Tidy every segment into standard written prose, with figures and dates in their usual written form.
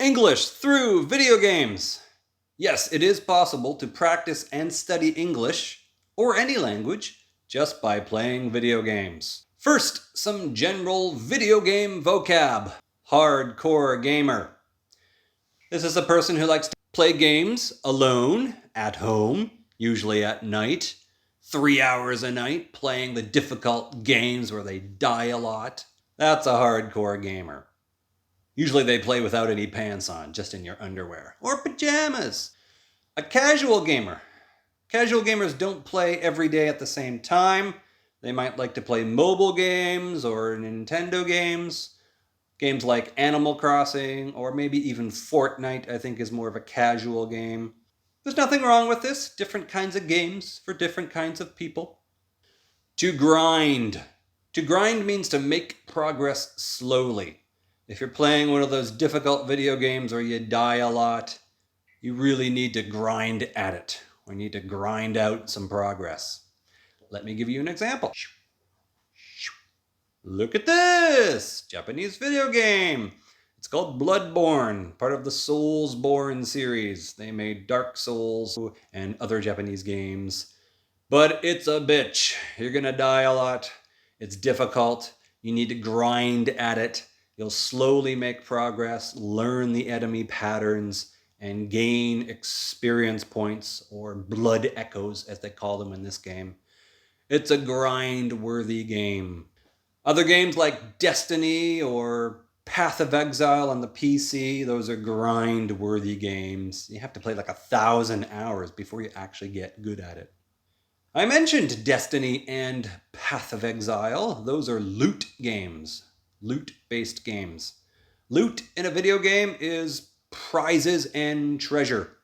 English through video games. Yes, it is possible to practice and study English, or any language, just by playing video games. First, some general video game vocab. Hardcore gamer. This is a person who likes to play games alone, at home, usually at night. 3 hours a night playing the difficult games where they die a lot. That's a hardcore gamer. Usually they play without any pants on, just in your underwear. Or pajamas. A casual gamer. Casual gamers don't play every day at the same time. They might like to play mobile games or Nintendo games. Games like Animal Crossing or maybe even Fortnite, I think, is more of a casual game. There's nothing wrong with this. Different kinds of games for different kinds of people. To grind. To grind means to make progress slowly. If you're playing one of those difficult video games where you die a lot, you really need to grind at it. We need to grind out some progress. Let me give you an example. Look at this! Japanese video game. It's called Bloodborne, part of the Soulsborne series. They made Dark Souls and other Japanese games. But it's a bitch. You're gonna die a lot. It's difficult. You need to grind at it. You'll slowly make progress, learn the enemy patterns, and gain experience points, or blood echoes, as they call them in this game. It's a grind-worthy game. Other games like Destiny or Path of Exile on the PC, those are grind-worthy games. You have to play like 1,000 hours before you actually get good at it. I mentioned Destiny and Path of Exile. Those are loot games. Loot-based games. Loot in a video game is prizes and treasure.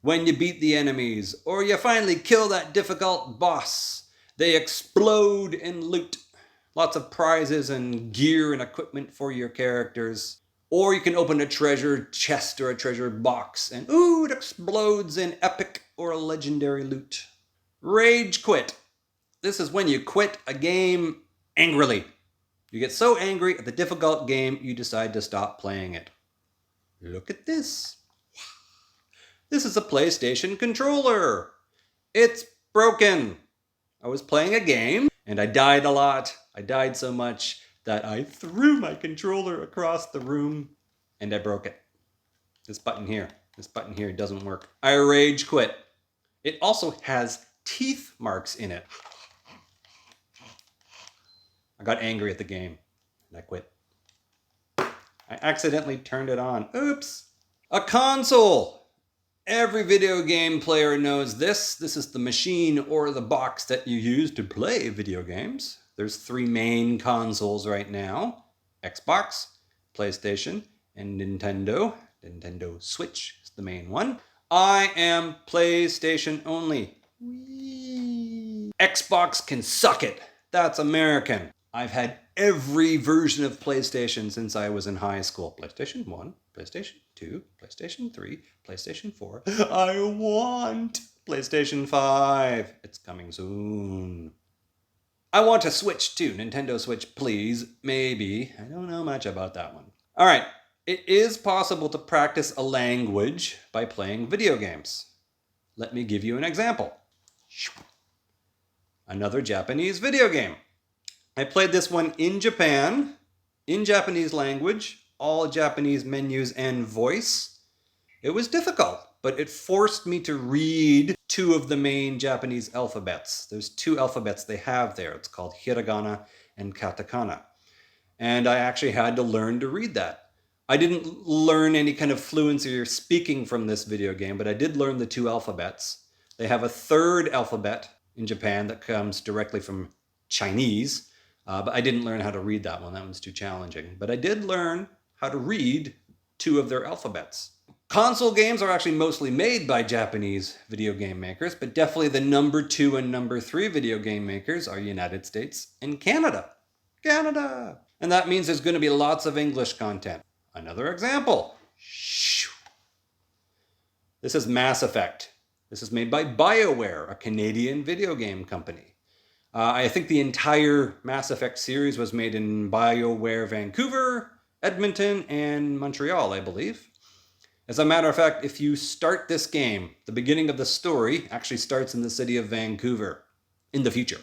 When you beat the enemies, or you finally kill that difficult boss, they explode in loot. Lots of prizes and gear and equipment for your characters. Or you can open a treasure chest or a treasure box, and ooh, it explodes in epic or legendary loot. Rage quit. This is when you quit a game angrily. You get so angry at the difficult game, you decide to stop playing it. Look at this. This is a PlayStation controller. It's broken. I was playing a game and I died a lot. I died so much that I threw my controller across the room and I broke it. This button here doesn't work. I rage quit. It also has teeth marks in it. I got angry at the game and I quit. I accidentally turned it on. Oops. A console. Every video game player knows this. This is the machine or the box that you use to play video games. There's 3 main consoles right now. Xbox, PlayStation, and Nintendo. Nintendo Switch is the main one. I am PlayStation only. Whee! Xbox can suck it. That's American. I've had every version of PlayStation since I was in high school. PlayStation 1, PlayStation 2, PlayStation 3, PlayStation 4. I want PlayStation 5. It's coming soon. I want a Switch too. Nintendo Switch, please. Maybe. I don't know much about that one. All right. It is possible to practice a language by playing video games. Let me give you an example. Another Japanese video game. I played this one in Japan, in Japanese language, all Japanese menus and voice. It was difficult, but it forced me to read 2 of the main Japanese alphabets. There's 2 alphabets they have there. It's called hiragana and katakana. And I actually had to learn to read that. I didn't learn any kind of fluency or speaking from this video game, but I did learn the 2 alphabets. They have a 3rd alphabet in Japan that comes directly from Chinese. But I didn't learn how to read that one. That one's too challenging. But I did learn how to read 2 of their alphabets. Console games are actually mostly made by Japanese video game makers, but definitely the number 2 and number 3 video game makers are United States and Canada. Canada! And that means there's going to be lots of English content. Another example. This is Mass Effect. This is made by BioWare, a Canadian video game company. I think the entire Mass Effect series was made in BioWare Vancouver, Edmonton, and Montreal, I believe. As a matter of fact, if you start this game, the beginning of the story actually starts in the city of Vancouver in the future.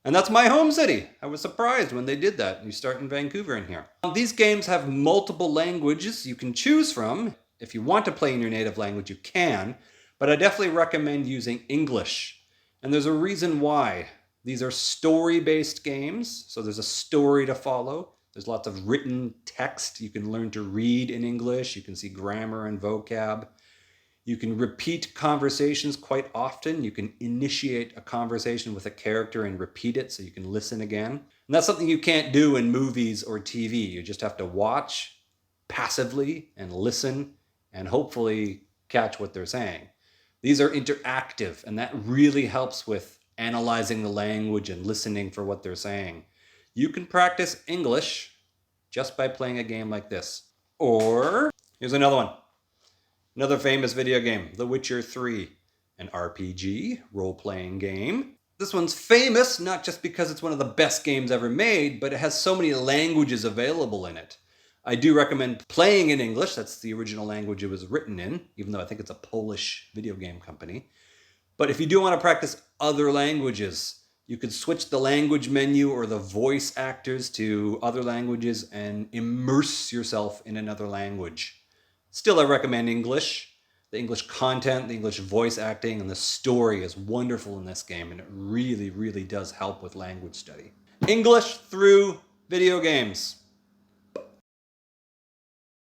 And that's my home city. I was surprised when they did that. You start in Vancouver in here. These games have multiple languages you can choose from. If you want to play in your native language, you can. But I definitely recommend using English. And there's a reason why. These are story-based games, so there's a story to follow. There's lots of written text. You can learn to read in English. You can see grammar and vocab. You can repeat conversations quite often. You can initiate a conversation with a character and repeat it so you can listen again. And that's something you can't do in movies or TV. You just have to watch passively and listen and hopefully catch what they're saying. These are interactive, and that really helps with analyzing the language and listening for what they're saying. You can practice English just by playing a game like this. Or, here's another one. Another famous video game, The Witcher 3, an RPG, role-playing game. This one's famous not just because it's one of the best games ever made, but it has so many languages available in it. I do recommend playing in English. That's the original language it was written in, even though I think it's a Polish video game company. But if you do want to practice other languages, you could switch the language menu or the voice actors to other languages and immerse yourself in another language. Still, I recommend English. The English content, the English voice acting, and the story is wonderful in this game, and it really, really does help with language study. English through video games.